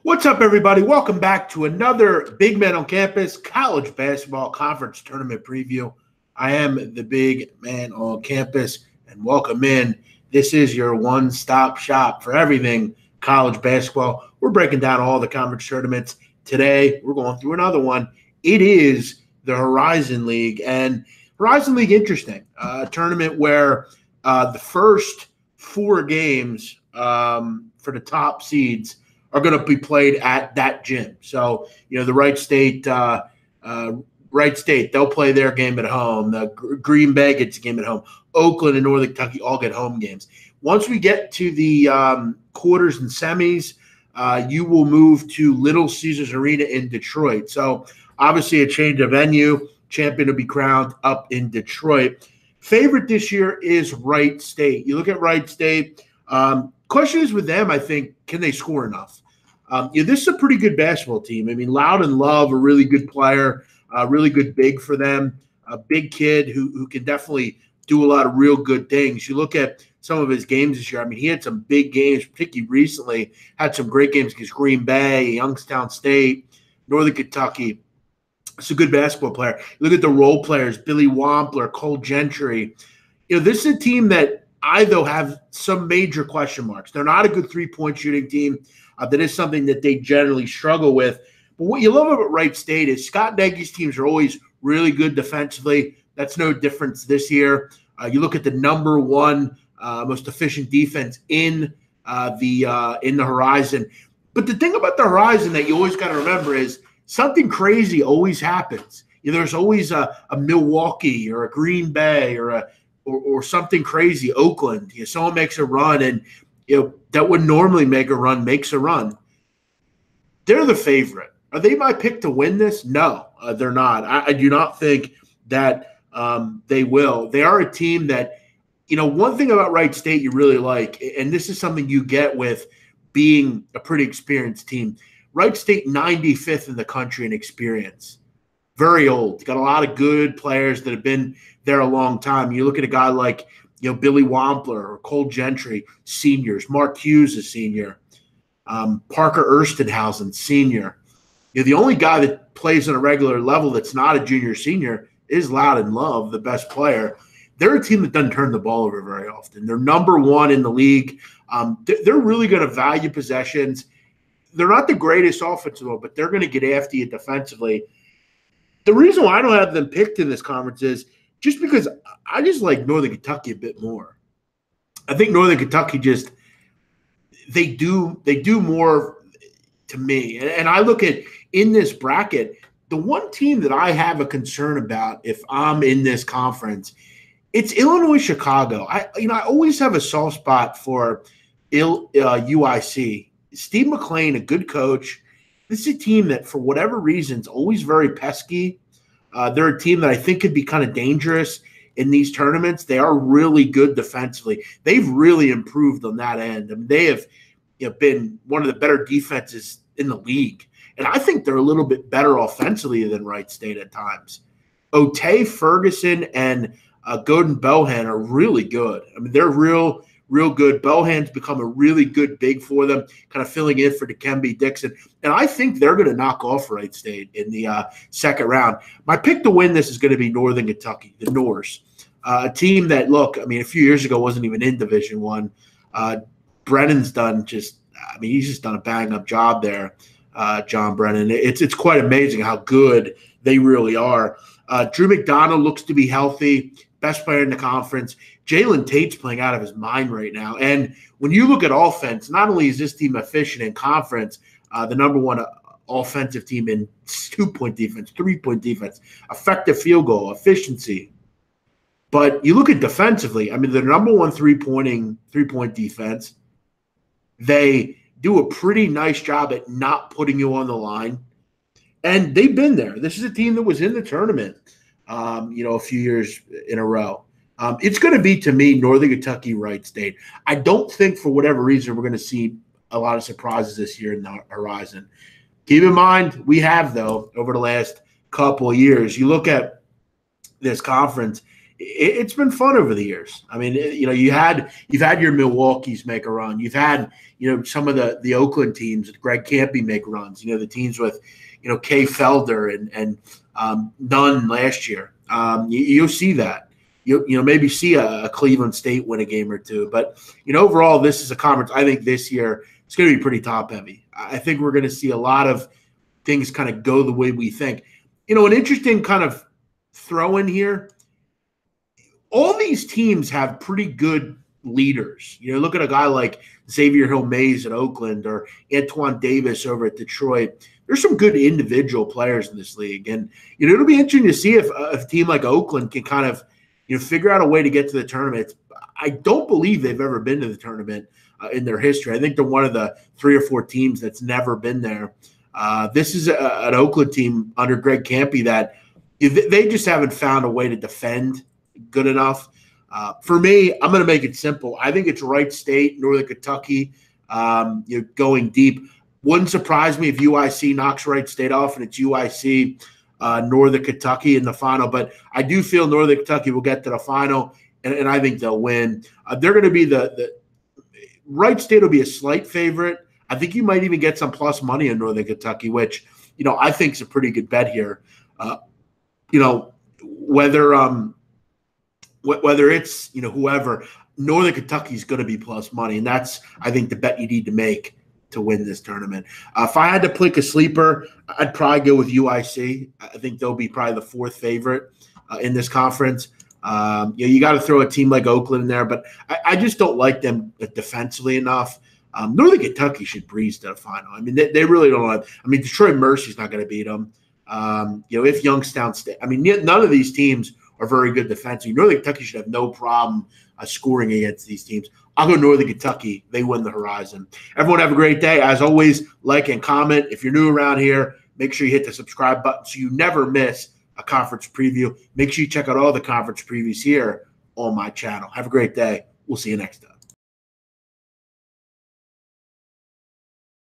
What's up, everybody? Welcome back to another Big Man on Campus college basketball conference tournament preview. I am the Big Man on Campus, and welcome in. This is your one-stop shop for everything college basketball. We're breaking down all the conference tournaments. Today, we're going through another one. It is the Horizon League, and Horizon League, interesting. A tournament where the first four games for the top seeds are going to be played at that gym. So, the Wright State, they'll play their game at home. The Green Bay gets a game at home. Oakland and Northern Kentucky all get home games. Once we get to the quarters and semis, you will move to Little Caesars Arena in Detroit. So, obviously, a change of venue. Champion will be crowned up in Detroit. Favorite this year is Wright State. You look at Wright State. Question is with them, I think, can they score enough? This is a pretty good basketball team. I mean, Loud and Love, a really good player, really good big for them, a big kid who can definitely do a lot of real good things. You look at some of his games this year. I mean, he had some big games, particularly recently, had some great games against Green Bay, Youngstown State, Northern Kentucky. It's a good basketball player. Look at the role players, Billy Wampler, Cole Gentry. This is a team that I, though, have some major question marks. They're not a good three-point shooting team. That is something that they generally struggle with. But what you love about Wright State is Scott Nagy's teams are always really good defensively. That's no difference this year. You look at the number one most efficient defense in the Horizon. But the thing about the Horizon that you always got to remember is something crazy always happens. There's always a Milwaukee or a Green Bay or something crazy, Oakland. Someone makes a run and that would normally make a run makes a run. They're the favorite. Are they my pick to win this? No, they're not. I do not think that they will. They are a team that, one thing about Wright State you really like, and this is something you get with being a pretty experienced team. Wright State 95th in the country in experience. Very old. Got a lot of good players that have been there a long time. You look at a guy like Billy Wampler or Cole Gentry, seniors. Mark Hughes, a senior. Parker Erstenhausen, senior. The only guy that plays on a regular level that's not a junior senior is Loud and Love, the best player. They're a team that doesn't turn the ball over very often. They're number one in the league. They're really going to value possessions. They're not the greatest offensive, but they're going to get after you defensively. The reason why I don't have them picked in this conference is just because I just like Northern Kentucky a bit more. I think Northern Kentucky they do more to me. And I look at in this bracket, the one team that I have a concern about if I'm in this conference, it's Illinois Chicago. I always have a soft spot for UIC. Steve McLean, a good coach. This is a team that, for whatever reason, is always very pesky. They're a team that I think could be kind of dangerous in these tournaments. They are really good defensively. They've really improved on that end. I mean, they have been one of the better defenses in the league. And I think they're a little bit better offensively than Wright State at times. Otay, Ferguson, and Godin Bohan are really good. I mean, they're real good. Bohan's become a really good big for them, kind of filling in for Dikembe Dixon. And I think they're going to knock off Wright State in the second round. My pick to win this is going to be Northern Kentucky, the Norse. A team that, look, I mean, a few years ago wasn't even in Division I. Brennan's he's just done a bang-up job there, John Brennan. It's quite amazing how good they really are. Drew McDonald looks to be healthy, best player in the conference. Jalen Tate's playing out of his mind right now. And when you look at offense, not only is this team efficient in conference, the number one offensive team in 2-point defense, 3-point defense, effective field goal, efficiency. But you look at defensively, I mean, the number one three-point defense. They do a pretty nice job at not putting you on the line. And they've been there. This is a team that was in the tournament, a few years in a row. It's going to be, to me, Northern Kentucky, Wright State. I don't think, for whatever reason, we're going to see a lot of surprises this year in the Horizon. Keep in mind, we have, though, over the last couple of years, you look at this conference, it's been fun over the years. I mean, you've had your Milwaukee's make a run. You've had, some of the Oakland teams with Greg Campy make runs. The teams with, Kay Felder and Nunn last year. You'll see that. You maybe see a Cleveland State win a game or two. But, overall, this is a conference. I think this year it's going to be pretty top heavy. I think we're going to see a lot of things kind of go the way we think. An interesting kind of throw in here. All these teams have pretty good leaders. Look at a guy like Xavier Hill-Mays at Oakland or Antoine Davis over at Detroit. There's some good individual players in this league. And, it'll be interesting to see if a team like Oakland can kind of, figure out a way to get to the tournament. I don't believe they've ever been to the tournament in their history. I think they're one of the 3 or 4 teams that's never been there. This is an Oakland team under Greg Campy that they just haven't found a way to defend good enough. For me, I'm going to make it simple. I think it's Wright State, Northern Kentucky, going deep. Wouldn't surprise me if UIC knocks Wright State off and it's UIC, Northern Kentucky in the final. But I do feel Northern Kentucky will get to the final, and I think they'll win. They're going to be the Wright State will be a slight favorite. I think you might even get some plus money in Northern Kentucky, which, I think is a pretty good bet here. Whether it's, whoever, Northern Kentucky is going to be plus money. And that's, I think, the bet you need to make to win this tournament. If I had to pick a sleeper, I'd probably go with UIC. I think they'll be probably the 4th favorite in this conference. You got to throw a team like Oakland in there, but I just don't like them defensively enough. Northern Kentucky should breeze to the final. I mean, they really don't have – I mean, Detroit Mercy's not going to beat them. If Youngstown State – I mean, none of these teams are very good defensively. Northern Kentucky should have no problem scoring against these teams. I'll go Northern Kentucky. They win the Horizon. Everyone have a great day. As always, like and comment. If you're new around here, make sure you hit the subscribe button so you never miss a conference preview. Make sure you check out all the conference previews here on my channel. Have a great day. We'll see you next time.